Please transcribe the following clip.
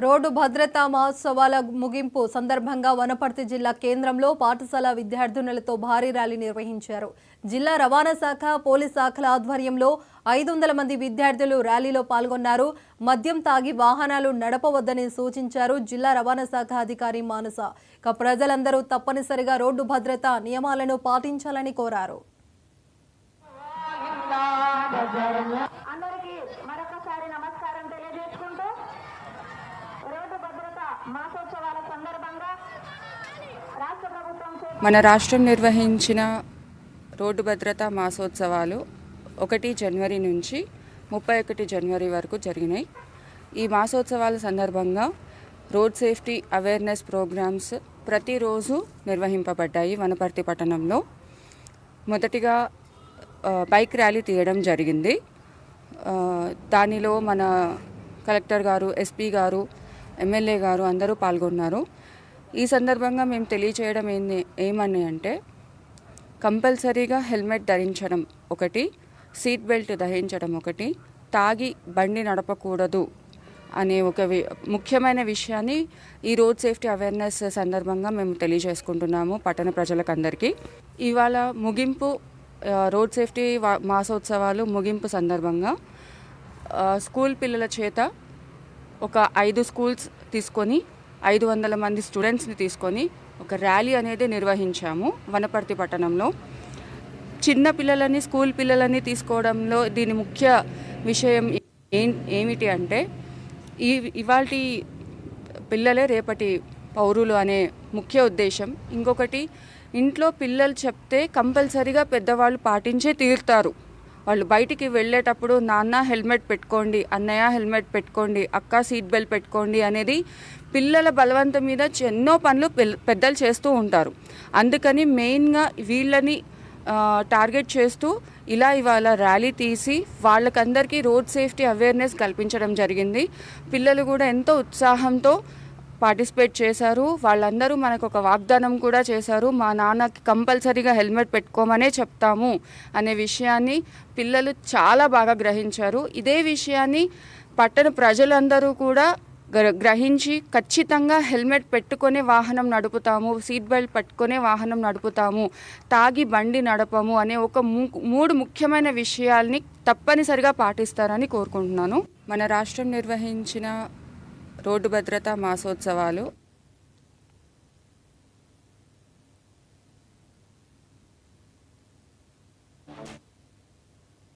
Road భద్రతా మహోత్సవాల ముగింపు సందర్భంగా వనపర్తి జిల్లా కేంద్రంలో పాఠశాల విద్యార్థినులతో భారీ ర్యాలీ నిర్వహించారు. జిల్లా రవాణా శాఖ, పోలీస్ శాఖల ఆధ్వర్యంలో 500 మంది విద్యార్థులు ర్యాలీలో పాల్గొన్నారు. మద్యం తాగి వాహనాలు నడపవద్దని సూచించారు జిల్లా రవాణా శాఖ అధికారి మానస. ప్రజలందరూ తప్పనిసరిగా రోడ్డు భద్రతా నియమాలను పాటించాలని కోరారు. మన రాష్ట్రం నిర్వహించిన రోడ్డు భద్రతా మాసోత్సవాలు 1 జనవరి నుంచి 31 జనవరి వరకు జరిగినాయి. ఈ మాసోత్సవాల సందర్భంగా రోడ్ సేఫ్టీ అవేర్నెస్ ప్రోగ్రామ్స్ ప్రతిరోజు నిర్వహింపబడ్డాయి. వనపర్తి పట్టణంలో మొదటిగా బైక్ ర్యాలీ తీయడం జరిగింది. దానిలో మన కలెక్టర్ గారు, ఎస్పీ గారు, ఎమ్మెల్యే గారు అందరూ పాల్గొన్నారు. ఈ సందర్భంగా మేము తెలియచేయడం ఏమని అంటే కంపల్సరీగా హెల్మెట్ ధరించడం ఒకటి, సీట్ బెల్ట్ ధరించడం ఒకటి, తాగి బండి నడపకూడదు అనే ఒక ముఖ్యమైన విషయాన్ని ఈ రోడ్ సేఫ్టీ అవేర్నెస్ సందర్భంగా మేము తెలియజేసుకుంటున్నాము పట్టణ ప్రజలకందరికీ. ఇవాళ ముగింపు రోడ్ సేఫ్టీ మాసోత్సవాలు ముగింపు సందర్భంగా స్కూల్ పిల్లల చేత ఒక 5 స్కూల్స్ తీసుకొని 500 మంది స్టూడెంట్స్ని తీసుకొని ఒక ర్యాలీ అనేది నిర్వహించాము వనపర్తి పట్టణంలో. చిన్న పిల్లలని, స్కూల్ పిల్లలని తీసుకోవడంలో దీని ముఖ్య విషయం ఏమిటి అంటే ఇవాల్టి పిల్లలే రేపటి పౌరులు అనే ముఖ్య ఉద్దేశం. ఇంకొకటి, ఇంట్లో పిల్లలు చెప్తే కంపల్సరీగా పెద్దవాళ్ళు పాటించే తీరుతారు. వాళ్ళు బయటికి వెళ్ళేటప్పుడు నాన్న హెల్మెట్ పెట్టుకోండి, అన్నయ్య హెల్మెట్ పెట్టుకోండి, అక్క సీట్ బెల్ట్ పెట్టుకోండి అనేది పిల్లల బలవంతం మీద ఎన్నో పనులు పెద్దలు చేస్తూ ఉంటారు. అందుకని మెయిన్గా వీళ్ళని టార్గెట్ చేస్తూ ఇవాళ ర్యాలీ తీసి వాళ్ళకందరికీ రోడ్ సేఫ్టీ అవేర్నెస్ కల్పించడం జరిగింది. పిల్లలు కూడా ఎంతో ఉత్సాహంతో పార్టిసిపేట్ చేశారు. వాళ్ళందరూ మనకు ఒక వాగ్దానం కూడా చేశారు, మా నాన్నకి కంపల్సరీగా హెల్మెట్ పెట్టుకోమనే చెప్తాము అనే విషయాన్ని పిల్లలు చాలా బాగా గ్రహించారు. ఇదే విషయాన్ని పట్టణ ప్రజలందరూ కూడా గ్రహించి ఖచ్చితంగా హెల్మెట్ పెట్టుకునే వాహనం నడుపుతాము, సీట్ బెల్ట్ పెట్టుకునే వాహనం నడుపుతాము, తాగి బండి నడపము అనే ఒక 3 ముఖ్యమైన విషయాల్ని తప్పనిసరిగా పాటిస్తారని కోరుకుంటున్నాను. మన రాష్ట్రం నిర్వహించిన రోడ్డు భద్రతా మాసోత్సవాలు